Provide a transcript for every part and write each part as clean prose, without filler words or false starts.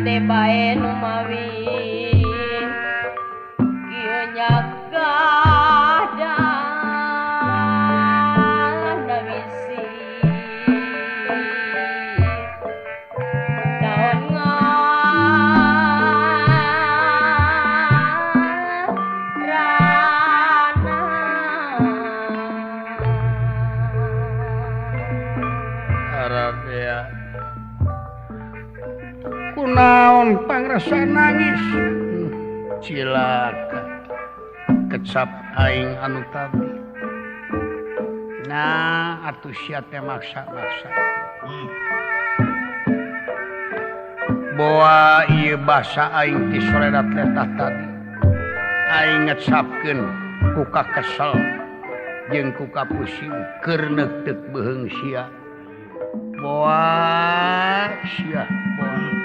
teh bae nu mawi kieu nyagadana bisi daun Aradea kunaon pangrasa nangis cilaka kecap aing anu tadi nah atuh sia teh maksa-maksa boa ieu basa aing ti soredat letah tadi aing ngecapkeun ku kakesel jeung ku kapusing keur neuk beuheung sia boa sia boa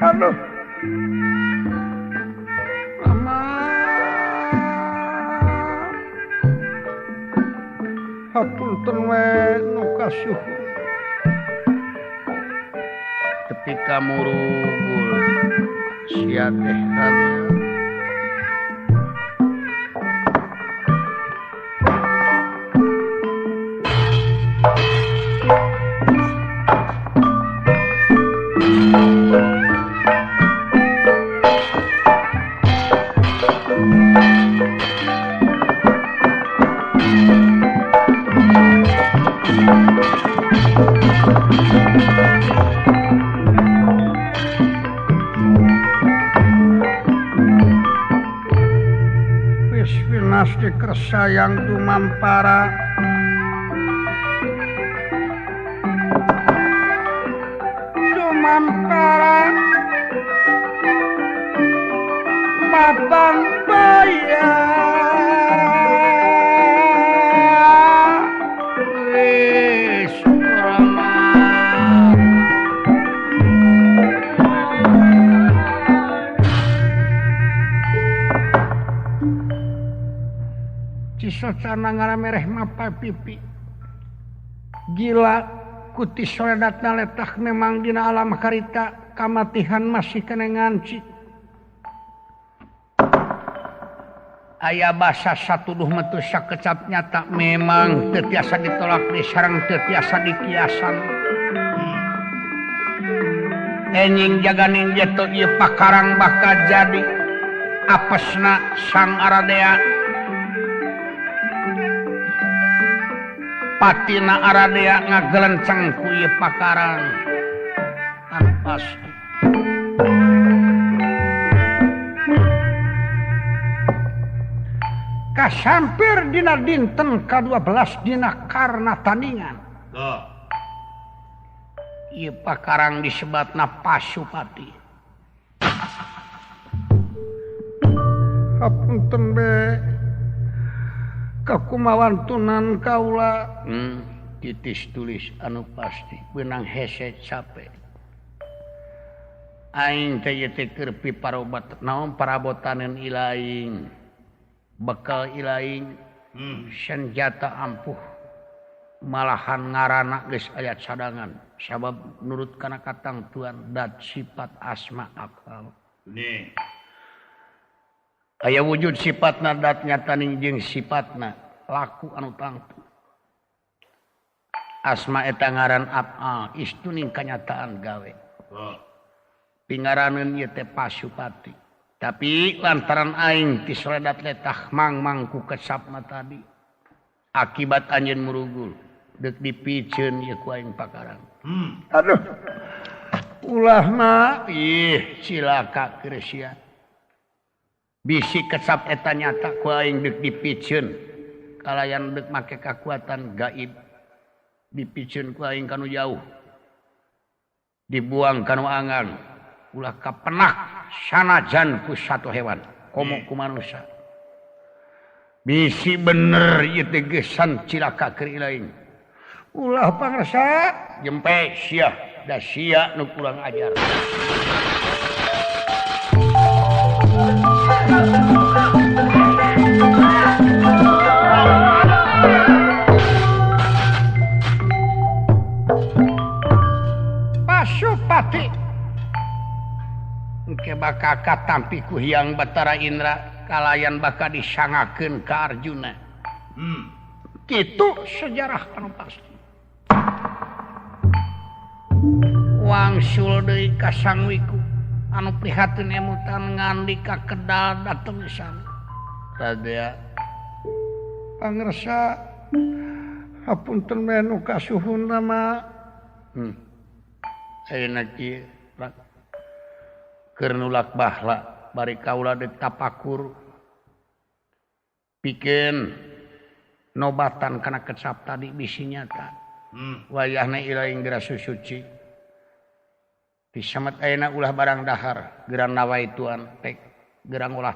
aduh mama hapunten we nu kasuh tepi ka murugul sia teh Raden sayang dumampara matang baya wis Cisocana ngaramereh mapa pipi gila kuti soredatna letah memang dina alam karita kamatihan masih kena nganci aya basa satuduh metu sakecap nyata memang teu tiasa ditolak di sareng teu tiasa dikiasan enjing jaganing jatuh ieu pakarang bakal jadi apesna sang Aradea patina Aradea ngagelenceng ku ieu pakarang anu pasti kasampir dina dinten ka-12 dina karna tandingan ieu pakarang disebatna Pasupati hapunten be kakumawan tunan kaula titis tulis anu pasti beunang hese capek aing teh ieu teh keur piparobat naon parabotaneun ilaing bekal ilaing senjata ampuh malahan ngarana geus aya cadangan sabab nurut kana katangtuan dat sifat asma akal aya wujud sifatna dat nyataning jeung sifatna laku anu tangtu asma eta ngaran af'al istuning kanyataan gawe pingaraneun ieu teh Pasupati tapi lantaran aing ti soredat letah mangku kesapna tadi akibat anjeun murugul deuk dipikeun ieu ku aing pakarang aduh ulah mah ih cilaka keur sia bisi kesap eta nyata ku aing deuk dipikeun kalayan deuk make kakuatan gaib dipikeun ku aing kanu jauh dibuang kanu angan ulah kapenak sanajan ku satu hewan komo ku manusia bisi bener ieu teh geusan cilaka keur ilaing ulah pangrasa jempe sia da sia nu kurang ajar Pasupati kakak tampiku Hyang Batara Indra kalayan bakal disangakeun ka Arjuna. Kitu sejarah anu pasti. Wangsul deui ka Sang Wiku anu prihatin emutan ngandika kedal dateng di sana. Radia pangresa hapunten menu kasuhun nama. Ayeuna kieu keur nulak bahla bari kaula deuk tapakur pikeun nobatan kana kecap tadi bisi nyata. Wayahna ilaing geura suci. Disamet ayeuna ulah barang dahar geurang nawaituan tek geurang ulah